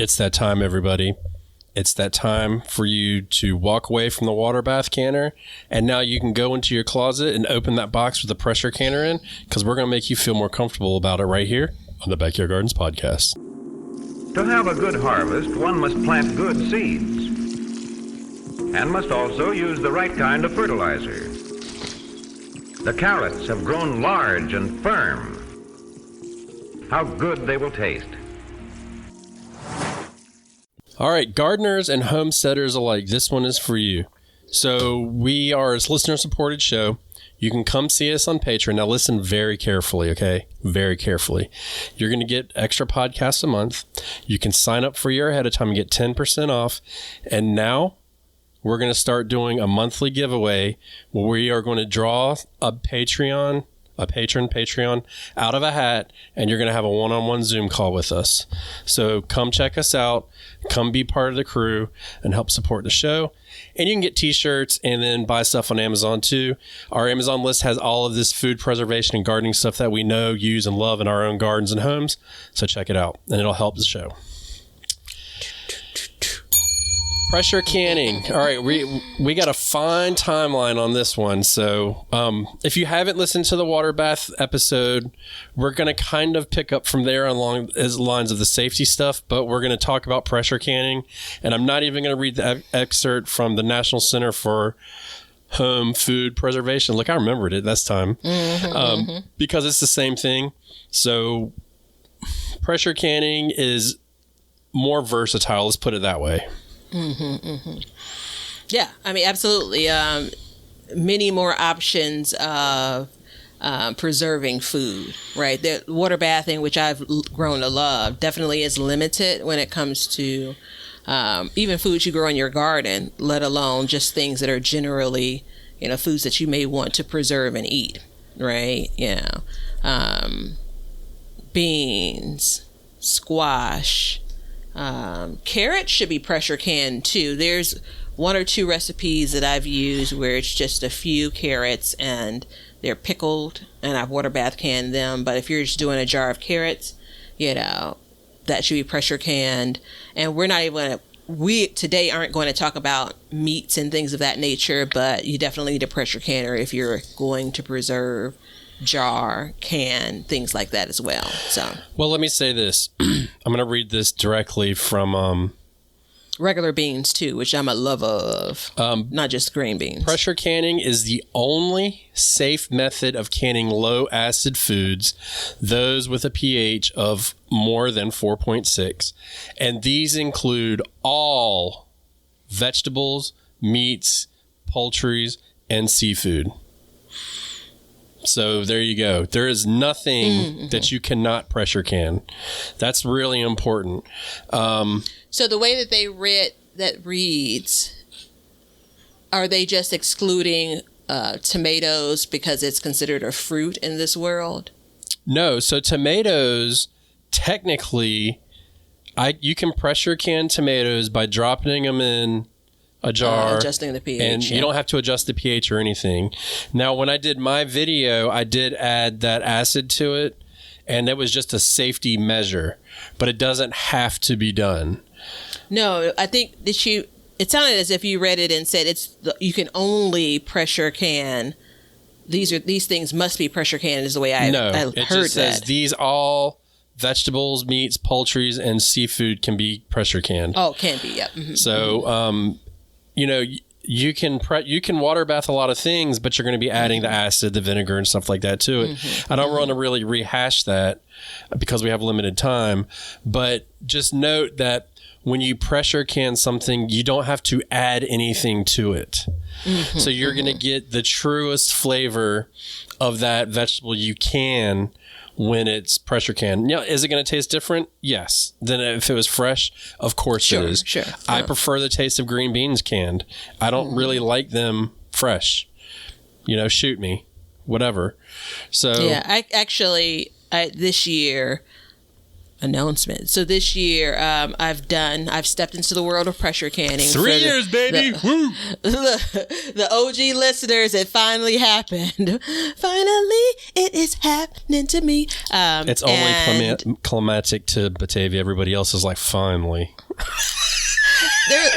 It's that time, everybody. It's that time for you to walk away from the water bath canner, and now you can go into your closet and open that box with the pressure canner in, because we're going to make you feel more comfortable about it right here on the Backyard Gardens podcast. To have a good harvest, one must plant good seeds and must also use the right kind of fertilizer. The carrots have grown large and firm. How good they will taste. All right, gardeners and homesteaders alike, this one is for you. So we are a listener-supported show. You can come see us on Patreon. Now listen very carefully, okay? Very carefully. You're going to get extra podcasts a month. You can sign up for a year ahead of time and get 10% off. And now we're going to start doing a monthly giveaway where we are going to draw a patron out of a hat, and you're going to have a one-on-one Zoom call with us. So come check us out, come be part of the crew, and help support the show. And you can get t-shirts and then buy stuff on Amazon too. Our Amazon list has all of this food preservation and gardening stuff that we know, use, and love in our own gardens and homes. So check it out, and it'll help the show. Pressure canning. All right, we got a fine timeline on this one. So if you haven't listened to the water bath episode, we're going to kind of pick up from there along as lines of the safety stuff, but we're going to talk about pressure canning. And I'm not even going to read the excerpt from the National Center for Home Food Preservation. Look, I remembered it this time because it's the same thing. So pressure canning is more versatile. Let's put it that way. Yeah, I mean, absolutely. Many more options of preserving food, right? The water bathing, which I've grown to love, definitely is limited when it comes to even foods you grow in your garden, let alone just things that are generally, foods that you may want to preserve and eat, right? Beans, squash. Carrots should be pressure canned too. There's one or two recipes that I've used where it's just a few carrots and they're pickled and I've water bath canned them. But if you're just doing a jar of carrots, that should be pressure canned. And we today aren't going to talk about meats and things of that nature, but you definitely need a pressure canner if you're going to preserve, jar, can, things like that as well. So, well, let me say this. I'm going to read this directly from regular beans too, which I'm a lover of, not just green beans. Pressure canning is the only safe method of canning low acid foods, those with a pH of more than 4.6, and these include all vegetables, meats, poultry, and seafood. So there you go. There is nothing that you cannot pressure can. That's really important. So the way that they reads, are they just excluding tomatoes because it's considered a fruit in this world? No. So tomatoes, technically, you can pressure can tomatoes by dropping them in a jar, adjusting the pH, and you don't have to adjust the pH or anything. Now, when I did my video, I did add that acid to it, and it was just a safety measure, but it doesn't have to be done. No, I think that it sounded as if you read it and said you can only pressure can. These things must be pressure canned is the way I heard that. It just says these all vegetables, meats, poultry, and seafood can be pressure canned. Oh, can be, yep. Mm-hmm. So, you can water bath a lot of things, but you're going to be adding the acid, the vinegar, and stuff like that to it. I don't want to really rehash that because we have limited time, but just note that when you pressure can something, you don't have to add anything to it. So you're going to get the truest flavor of that vegetable you can when it's pressure canned. Is it going to taste different? Yes. Than if it was fresh? Of course it is. Sure. I prefer the taste of green beans canned. I don't really like them fresh. Shoot me. Whatever. So yeah, I this year announcement. So this year, I've stepped into the world of pressure canning. 3 years, baby. Woo! The OG listeners, it finally happened. Finally, it is happening to me. It's only climatic to Batavia. Everybody else is like, finally.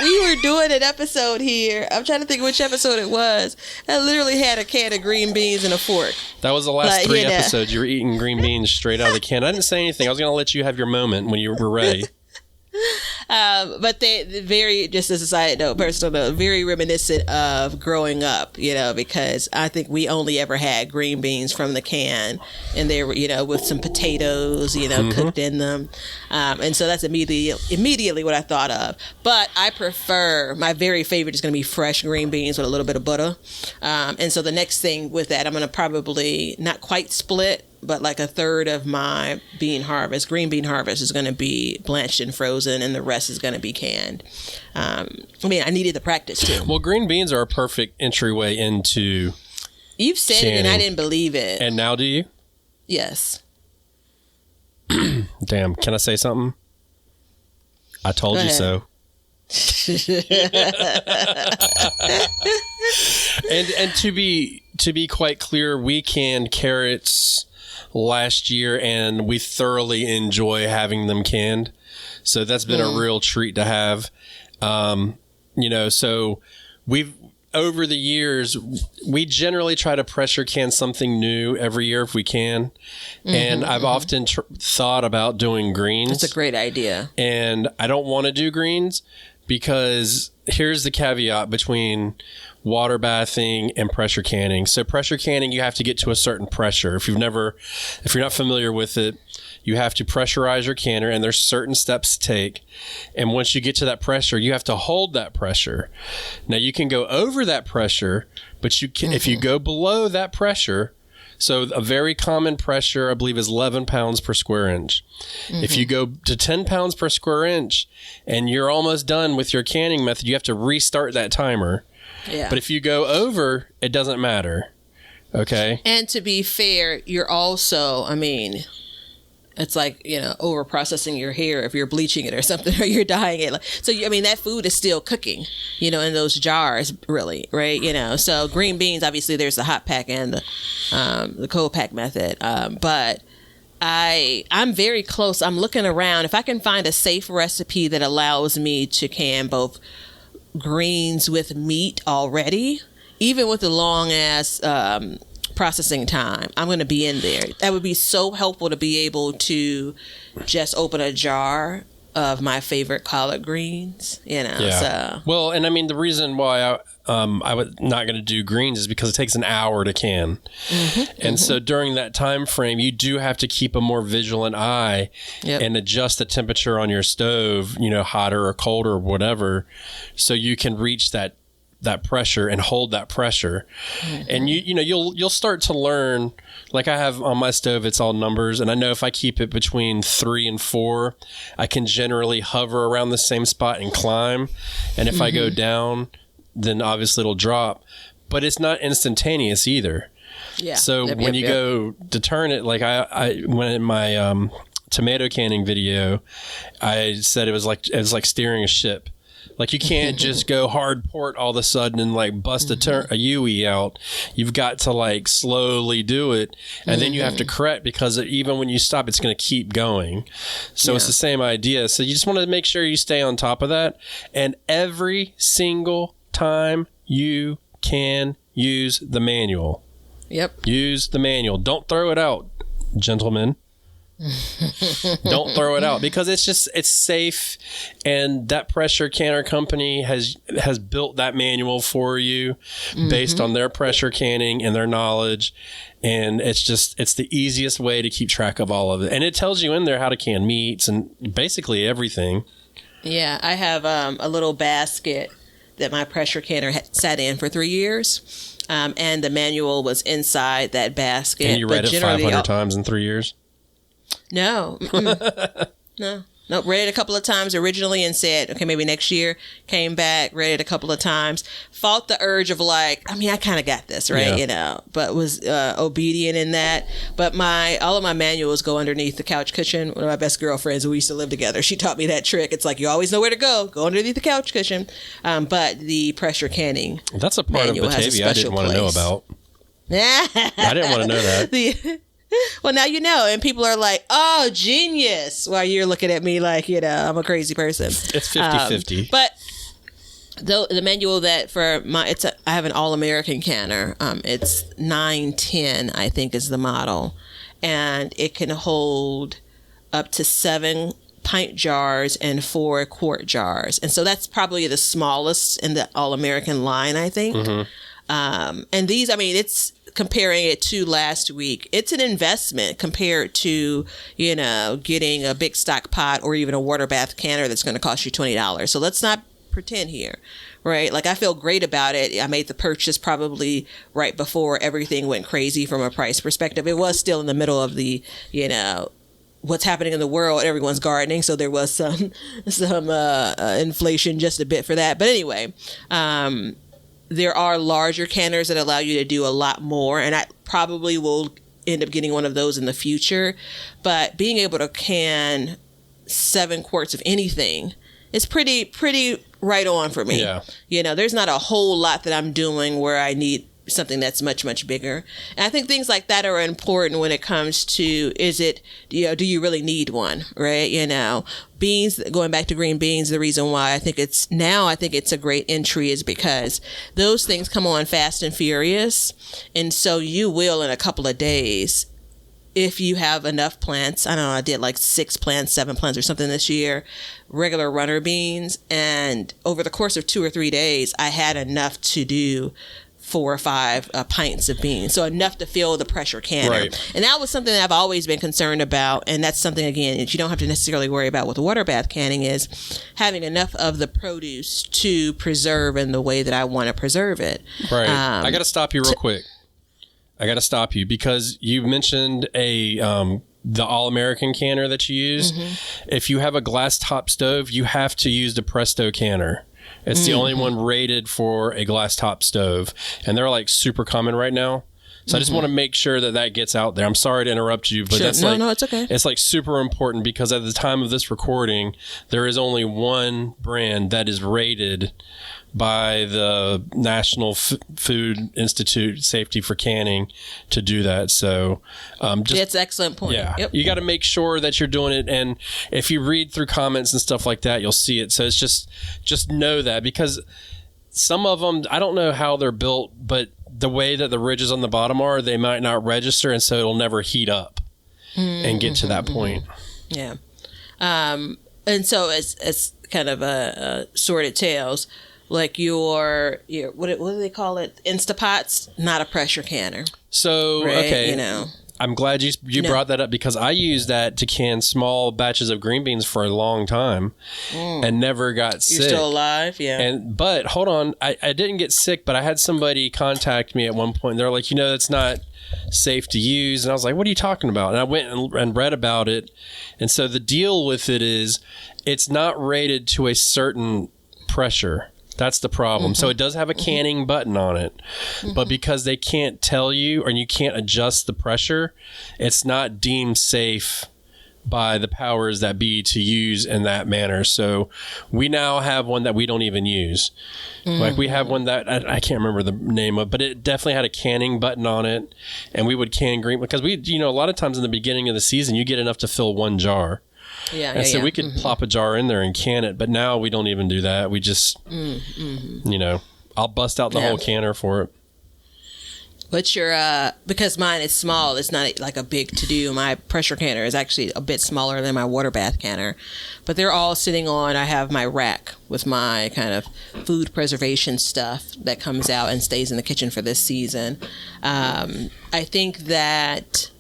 We were doing an episode here. I'm trying to think which episode it was. I literally had a can of green beans and a fork. That was the last 3 episodes. You were eating green beans straight out of the can. I didn't say anything. I was going to let you have your moment when you were ready. But they very, just as a side note, personal note, very reminiscent of growing up, because I think we only ever had green beans from the can, and they were, with some potatoes, cooked in them. And so that's immediately what I thought of. But I prefer, my very favorite is going to be fresh green beans with a little bit of butter. And so the next thing with that, I'm going to probably not quite split, but like a third of my green bean harvest is going to be blanched and frozen, and the rest is going to be canned. I needed the practice too. Well, green beans are a perfect entryway into You've said canning. it and I didn't believe it. And now do you? Yes. Damn, can I say something? I told you so. and to be quite clear, we canned carrots last year and we thoroughly enjoy having them canned. So that's been a real treat to have. So we've, over the years, we generally try to pressure can something new every year if we can. And I've often thought about doing greens. That's a great idea. And I don't want to do greens because here's the caveat between water bathing and pressure canning. So pressure canning, you have to get to a certain pressure. If you're not familiar with it, you have to pressurize your canner, and there's certain steps to take. And once you get to that pressure, you have to hold that pressure. Now you can go over that pressure, but you can, if you go below that pressure, so a very common pressure, I believe, is 11 pounds per square inch. If you go to 10 pounds per square inch and you're almost done with your canning method, you have to restart that timer. Yeah. But if you go over, it doesn't matter. Okay. And to be fair, you're also, it's like, over processing your hair if you're bleaching it or something, or you're dyeing it. So, that food is still cooking, in those jars, really, right? So green beans, obviously there's the hot pack and the cold pack method. But I'm very close. I'm looking around. If I can find a safe recipe that allows me to can both greens with meat already, even with the long ass processing time, I'm going to be in there. That would be so helpful to be able to just open a jar of my favorite collard greens, Yeah. So. Well, and the reason why I was not going to do greens is because it takes an hour to can. And so during that time frame, you do have to keep a more vigilant eye and adjust the temperature on your stove, hotter or colder or whatever, so you can reach that pressure and hold that pressure. And you'll start to learn, like I have on my stove, it's all numbers, and I know if I keep it between 3 and 4, I can generally hover around the same spot and climb. And if I go down, then obviously it'll drop, but it's not instantaneous either. Yeah. So when you go to turn it, like I when in my tomato canning video, I said it was like steering a ship. Like you can't just go hard port all of a sudden and like bust a UE out. You've got to like slowly do it, and then you have to correct, because even when you stop, it's going to keep going. So it's the same idea. So you just want to make sure you stay on top of that, and every single time you can use the manual. Yep. Use the manual. Don't throw it out, gentlemen. Don't throw it out, because it's safe, and that pressure canner company has built that manual for you based on their pressure canning and their knowledge, and it's the easiest way to keep track of all of it, and it tells you in there how to can meats and basically everything. Yeah, I have a little basket that my pressure canner sat in for 3 years, and the manual was inside that basket. And you read it 500 times in 3 years? No. No. Nope, read it a couple of times originally and said, okay, maybe next year. Came back, read it a couple of times. Fought the urge of like, I mean, I kind of got this, right? Yeah. You know, but was obedient in that. But all of my manuals go underneath the couch cushion. One of my best girlfriends, we used to live together, she taught me that trick. It's like, you always know where to go. Go underneath the couch cushion. But the pressure canning. That's a part of manual has a Batavia I didn't special want to know place. about. I didn't want to know that. Well, now you know, and people are like, "Oh, genius!" While you're looking at me like, you know, I'm a crazy person. It's 50-50. But the manual that for my I have an all-American canner. It's 910, I think, is the model, and it can hold up to 7 pint jars and 4 quart jars, and so that's probably the smallest in the all-American line, I think. And these, I mean, it's comparing it to last week. It's an investment compared to, you know, getting a big stock pot or even a water bath canner that's going to cost you $20. So let's not pretend here, right? Like, I feel great about it. I made the purchase probably right before everything went crazy from a price perspective. It was still in the middle of the, you know, what's happening in the world. Everyone's gardening, so there was some inflation just a bit for that. But anyway, there are larger canners that allow you to do a lot more, and I probably will end up getting one of those in the future. But being able to can 7 quarts of anything is pretty right on for me. Yeah. You know, there's not a whole lot that I'm doing where I need something that's much bigger. And I think things like that are important when it comes to, is it, you know, do you really need one, right? You know, beans, going back to green beans, the reason why I think it's a great entry is because those things come on fast and furious. And so you will, in a couple of days, if you have enough plants. I don't know, I did like 6 plants, 7 plants or something this year, regular runner beans. And over the course of 2 or 3 days, I had enough to do 4 or 5 pints of beans, so enough to fill the pressure canner. Right. And that was something that I've always been concerned about, and that's something, again, that you don't have to necessarily worry about with water bath canning, is having enough of the produce to preserve in the way that I want to preserve it. Right. I got to stop you real quick. I got to stop you because you mentioned the all-American canner that you use. If you have a glass top stove, you have to use the Presto canner. It's the only one rated for a glass top stove, and they're like super common right now. So I just want to make sure that gets out there. I'm sorry to interrupt you, but Sure. that's No, it's okay. It's like super important because at the time of this recording, there is only one brand that is rated by the National Food Institute Safety for Canning to do that. So just That's an excellent point. yeah, Yep. you got to make sure that you're doing it. And if you read through comments and stuff like that, you'll see it. So it's just know that, because some of them, I don't know how they're built, but the way that the ridges on the bottom are, they might not register. And so it'll never heat up and get to that point. Yeah. And so it's kind of a sorted tales. Like your what do they call it? Instapots, not a pressure canner. So, Right? okay. You know. I'm glad you brought that up, because I used that to can small batches of green beans for a long time and never got sick. You're still alive? Yeah. But hold on, I didn't get sick, but I had somebody contact me at one point. They're like, that's not safe to use. And I was like, what are you talking about? And I went and read about it. And so the deal with it is it's not rated to a certain pressure. That's the problem. So it does have a canning button on it, but because they can't tell you, or you can't adjust the pressure, it's not deemed safe by the powers that be to use in that manner. So we now have one that we don't even use. Like we have one that I can't remember the name of, but it definitely had a canning button on it, and we would can green, because we, a lot of times in the beginning of the season, you get enough to fill 1 jar. And so we could plop a jar in there and can it, but now we don't even do that. We just, I'll bust out the whole canner for it. But because mine is small, it's not like a big to-do. My pressure canner is actually a bit smaller than my water bath canner. But they're all sitting on, I have my rack with my kind of food preservation stuff that comes out and stays in the kitchen for this season. I think that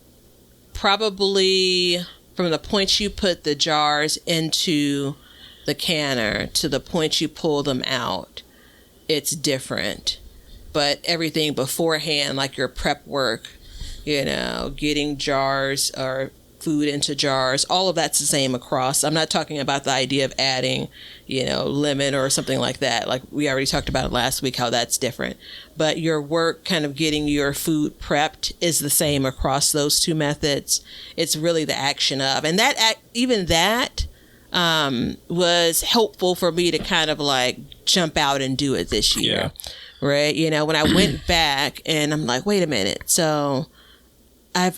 probably from the point you put the jars into the canner to the point you pull them out, it's different. But everything beforehand, like your prep work, getting jars or food into jars. All of that's the same across. I'm not talking about the idea of adding, lemon or something like that. Like we already talked about last week, how that's different. But your work kind of getting your food prepped is the same across those two methods. It's really the action of. And that was helpful for me to kind of like jump out and do it this year. Yeah. Right? When I went back and I'm like, wait a minute. So I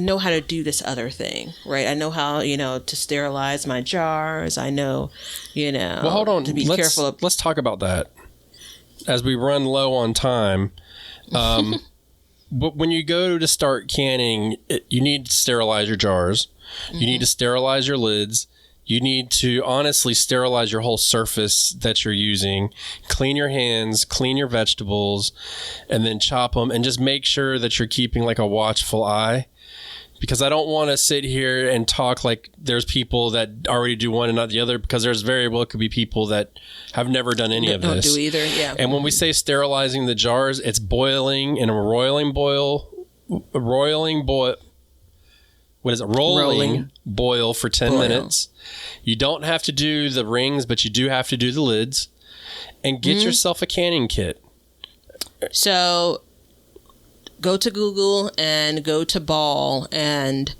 know how to do this other thing, right? I know how, to sterilize my jars. I know, Well, hold on. to be let's, careful. Let's talk about that as we run low on time. But when you go to start canning, you need to sterilize your jars. You need to sterilize your lids. You need to honestly sterilize your whole surface that you're using, clean your hands, clean your vegetables, and then chop them, and just make sure that you're keeping like a watchful eye. Because I don't want to sit here and talk like there's people that already do one and not the other, because there's very well could be people that have never done any of this. Don't do either, yeah. And when we say sterilizing the jars, it's boiling in a rolling boil. What is it? Rolling boil for 10 minutes. You don't have to do the rings, but you do have to do the lids. And get yourself a canning kit. So go to Google and go to Ball and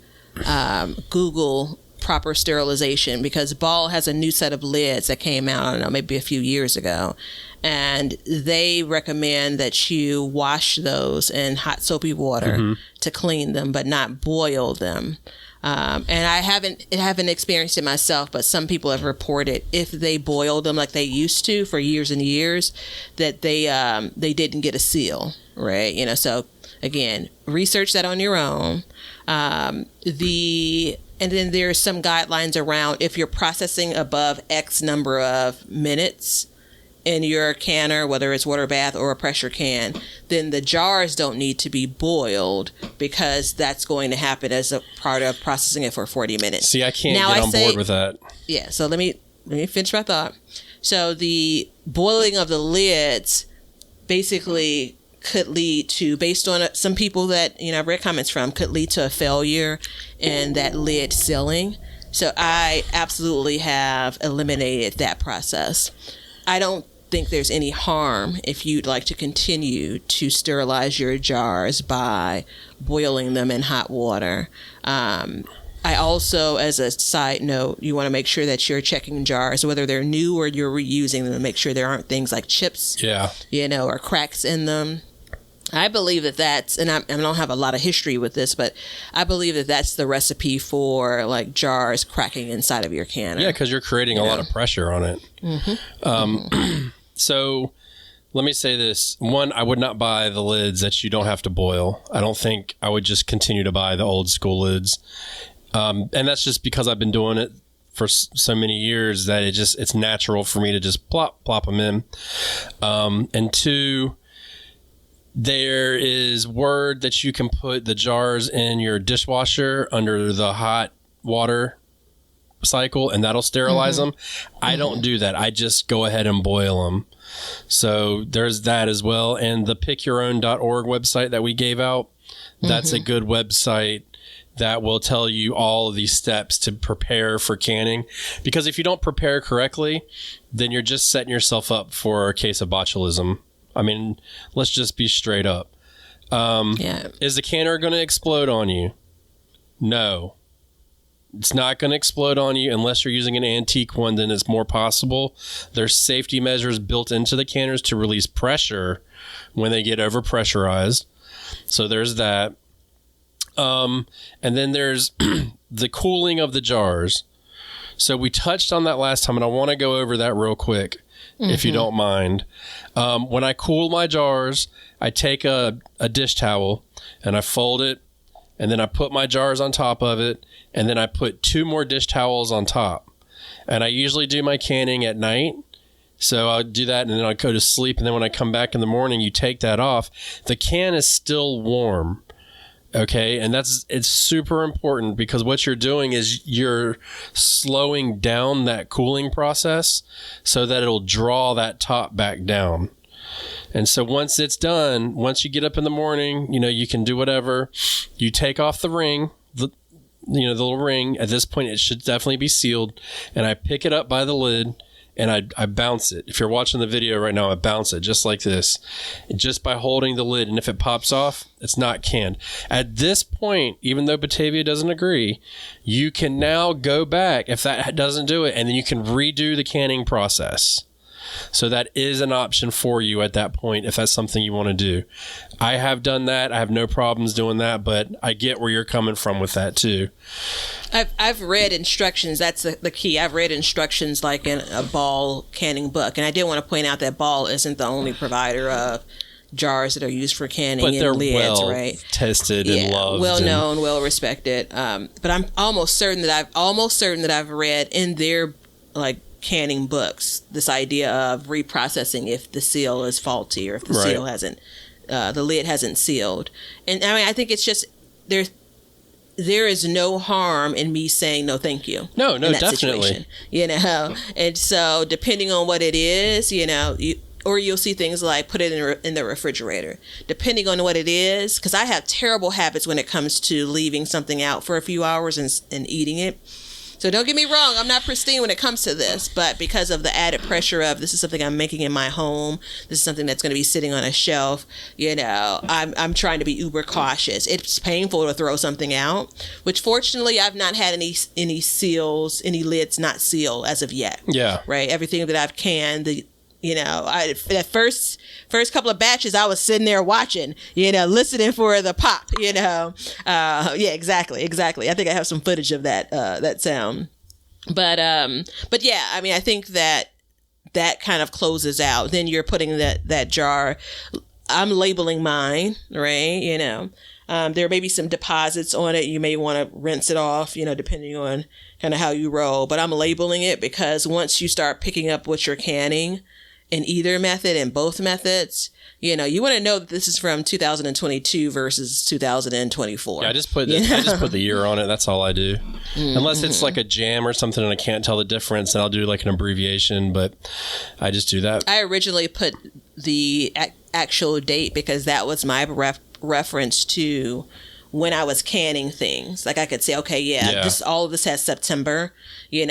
Google proper sterilization, because Ball has a new set of lids that came out, I don't know, maybe a few years ago. And they recommend that you wash those in hot soapy water to clean them, but not boil them. And I haven't experienced it myself, but some people have reported if they boil them like they used to for years and years, that they didn't get a seal, right? So again, research that on your own. And then there's some guidelines around if you're processing above X number of minutes in your canner, whether it's water bath or a pressure can, then the jars don't need to be boiled, because that's going to happen as a part of processing it for 40 minutes. See, I can't get on board with that. Yeah, so let me finish my thought. So the boiling of the lids basically could lead to, based on some people that I've read comments from, could lead to a failure in that lid sealing. So I absolutely have eliminated that process. I don't think there's any harm if you'd like to continue to sterilize your jars by boiling them in hot water. I also, as a side note, you want to make sure that you're checking jars, whether they're new or you're reusing them, to make sure there aren't things like chips, or cracks in them. I believe that that's, and I don't have a lot of history with this, but I believe that that's the recipe for like jars cracking inside of your canner. Yeah, because you're creating a lot of pressure on it. So let me say this. One, I would not buy the lids that you don't have to boil. I don't think I would just continue to buy the old school lids. And that's just because I've been doing it for so many years that it's natural for me to just plop them in. And two, there is word that you can put the jars in your dishwasher under the hot water cycle, and that'll sterilize them. I don't do that. I just go ahead and boil them. So there's that as well. And the pickyourown.org website that we gave out, that's a good website that will tell you all of these steps to prepare for canning. Because if you don't prepare correctly, then you're just setting yourself up for a case of botulism. I mean, let's just be straight up. Is the canner going to explode on you? No. It's not going to explode on you unless you're using an antique one, then it's more possible. There's safety measures built into the canners to release pressure when they get overpressurized. So there's that. And then there's the cooling of the jars. So we touched on that last time, and I want to go over that real quick, if you don't mind. When I cool my jars, I take a dish towel and I fold it, and then I put my jars on top of it, and then I put 2 more dish towels on top. And I usually do my canning at night. So I'll do that, and then I'll go to sleep. And then when I come back in the morning, you take that off. The can is still warm. Okay. And it's super important, because what you're doing is you're slowing down that cooling process so that it'll draw that top back down. And so once it's done, once you get up in the morning, you can do whatever. You take off the ring, the little ring. At this point, it should definitely be sealed. And I pick it up by the lid and I bounce it. If you're watching the video right now, I bounce it just like this, just by holding the lid. And if it pops off, it's not canned. At this point, even though Batavia doesn't agree, you can now go back if that doesn't do it, and then you can redo the canning process. So that is an option for you at that point if that's something you want to do. I have done that. I have no problems doing that, but I get where you're coming from with that too. I've read instructions. That's the key. I've read instructions like in a Ball canning book. And I did want to point out that Ball isn't the only provider of jars that are used for canning but they're and lids, well right? tested and loved. Well known, well respected. But I'm almost certain that I've read in their canning books this idea of reprocessing if the seal is faulty or if the seal hasn't the lid hasn't sealed. And I mean, I think it's just there is no harm in me saying no thank you. No, definitely. Situation, and so depending on what it is, or you'll see things like put it in the refrigerator, depending on what it is, because I have terrible habits when it comes to leaving something out for a few hours and eating it. So don't get me wrong, I'm not pristine when it comes to this, but because of the added pressure of this is something I'm making in my home, this is something that's going to be sitting on a shelf, I'm trying to be uber cautious. It's painful to throw something out, which fortunately I've not had any lids not sealed as of yet. Yeah. Right? Everything that I've canned, that first couple of batches, I was sitting there watching, listening for the pop, yeah, exactly. I think I have some footage of that sound, but yeah, I mean, I think that kind of closes out. Then you're putting that jar. I'm labeling mine, right? There may be some deposits on it. You may want to rinse it off, depending on kind of how you roll. But I'm labeling it because once you start picking up what you're canning, in either method, in both methods, you want to know that this is from 2022 versus 2024. Yeah, I just put the year on it. That's all I do. Mm-hmm. Unless it's like a jam or something and I can't tell the difference, and I'll do like an abbreviation, but I just do that. I originally put the actual date because that was my reference to when I was canning things. Like I could say, okay, all of this has September,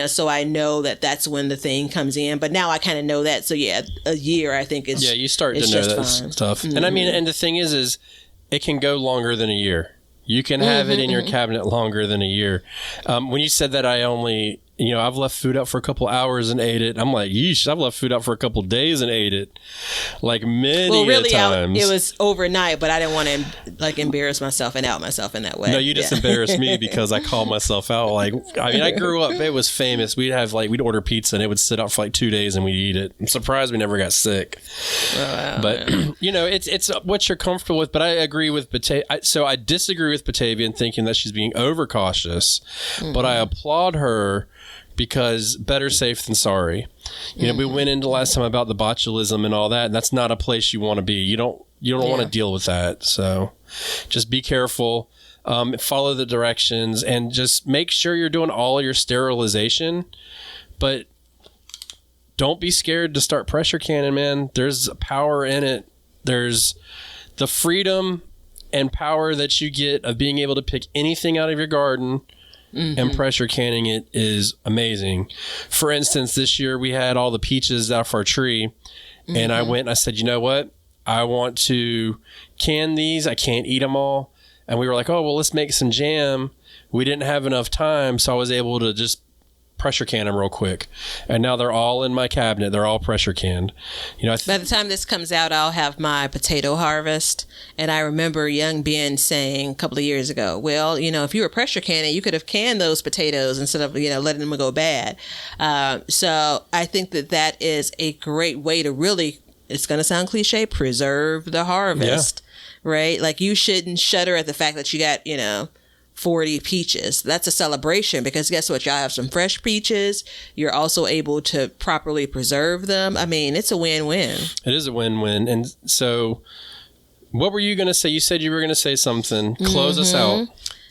so I know that that's when the thing comes in. But now I kind of know that. So yeah, a year I think is you start to know that fine. Stuff. Mm-hmm. And I mean, and the thing is it can go longer than a year. You can have it in your cabinet longer than a year. When you said that, I only, I've left food out for a couple hours and ate it. I'm like, yeesh, I've left food out for a couple days and ate it. Like many times. It was overnight, but I didn't want to embarrass myself and out myself in that way. No, you just embarrassed me because I called myself out. I grew up, it was famous. We'd order pizza and it would sit out for 2 days and we'd eat it. I'm surprised we never got sick. Wow, but, it's what you're comfortable with. But I agree with Batavia. So I disagree with Batavia in thinking that she's being overcautious, but I applaud her because better safe than sorry. We went into last time about the botulism and all that, and that's not a place you want to be. You don't want to deal with that. So just be careful, follow the directions, and just make sure you're doing all your sterilization. But don't be scared to start pressure canning, man. There's power in it. There's the freedom and power that you get of being able to pick anything out of your garden. Mm-hmm. And pressure canning it is amazing. For instance, this year we had all the peaches off our tree, and I went and I said, you know what? I want to can these. I can't eat them all. And we were like, oh, well, let's make some jam. We didn't have enough time, so I was able to just pressure can them real quick. And now they're all in my cabinet. They're all pressure canned. By the time this comes out, I'll have my potato harvest. And I remember young Ben saying a couple of years ago, well, if you were pressure canning, you could have canned those potatoes instead of, letting them go bad. So I think that is a great way to really, it's going to sound cliche, preserve the harvest, right? Like you shouldn't shudder at the fact that you got, 40 peaches. That's a celebration because guess what? Y'all have some fresh peaches. You're also able to properly preserve them. I mean, it's a win-win. It is a win-win. And so what were you going to say? You said you were going to say something. Close us out.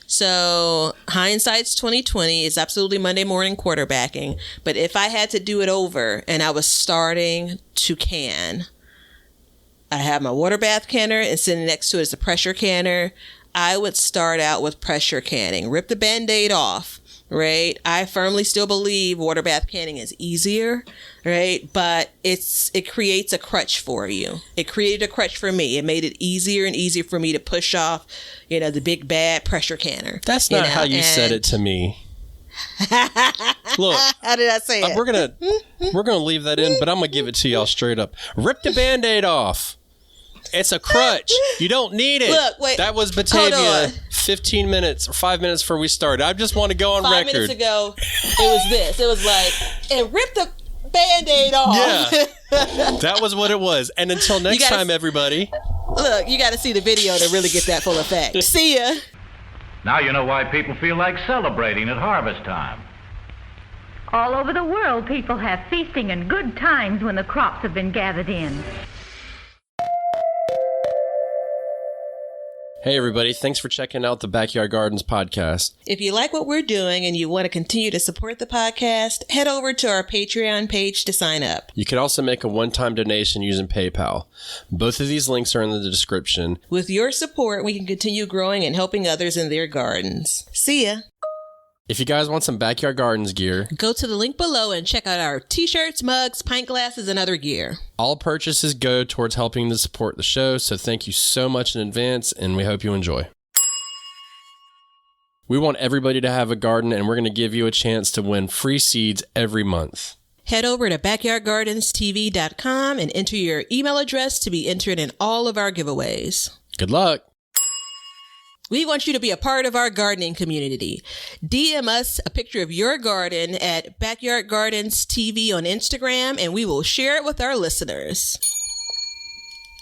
So hindsight's 2020 is absolutely Monday morning quarterbacking. But if I had to do it over and I was starting to can, I have my water bath canner and sitting next to it is a pressure canner. I would start out with pressure canning. Rip the Band-Aid off, right? I firmly still believe water bath canning is easier, right? But it creates a crutch for you. It created a crutch for me. It made it easier and easier for me to push off, the big bad pressure canner. That's not how you said it to me. Look, how did I say it? We're gonna leave that in, but I'm gonna give it to y'all straight up. Rip the Band-Aid off. It's a crutch. You don't need it. Look, wait. That was Batavia 15 minutes or 5 minutes before we started. I just want to go on 5 record. minutes ago, it was this. It was like, and rip the Band-Aid off. Yeah. That was what it was. And until next time, everybody. Look, you got to see the video to really get that full effect. See ya. Now you know why people feel like celebrating at harvest time. All over the world, people have feasting and good times when the crops have been gathered in. Hey, everybody. Thanks for checking out the Backyard Gardens podcast. If you like what we're doing and you want to continue to support the podcast, head over to our Patreon page to sign up. You can also make a one-time donation using PayPal. Both of these links are in the description. With your support, we can continue growing and helping others in their gardens. See ya. If you guys want some Backyard Gardens gear, go to the link below and check out our t-shirts, mugs, pint glasses, and other gear. All purchases go towards helping to support the show, so thank you so much in advance, and we hope you enjoy. We want everybody to have a garden, and we're going to give you a chance to win free seeds every month. Head over to backyardgardenstv.com and enter your email address to be entered in all of our giveaways. Good luck. We want you to be a part of our gardening community. DM us a picture of your garden at Backyard Gardens TV on Instagram, and we will share it with our listeners.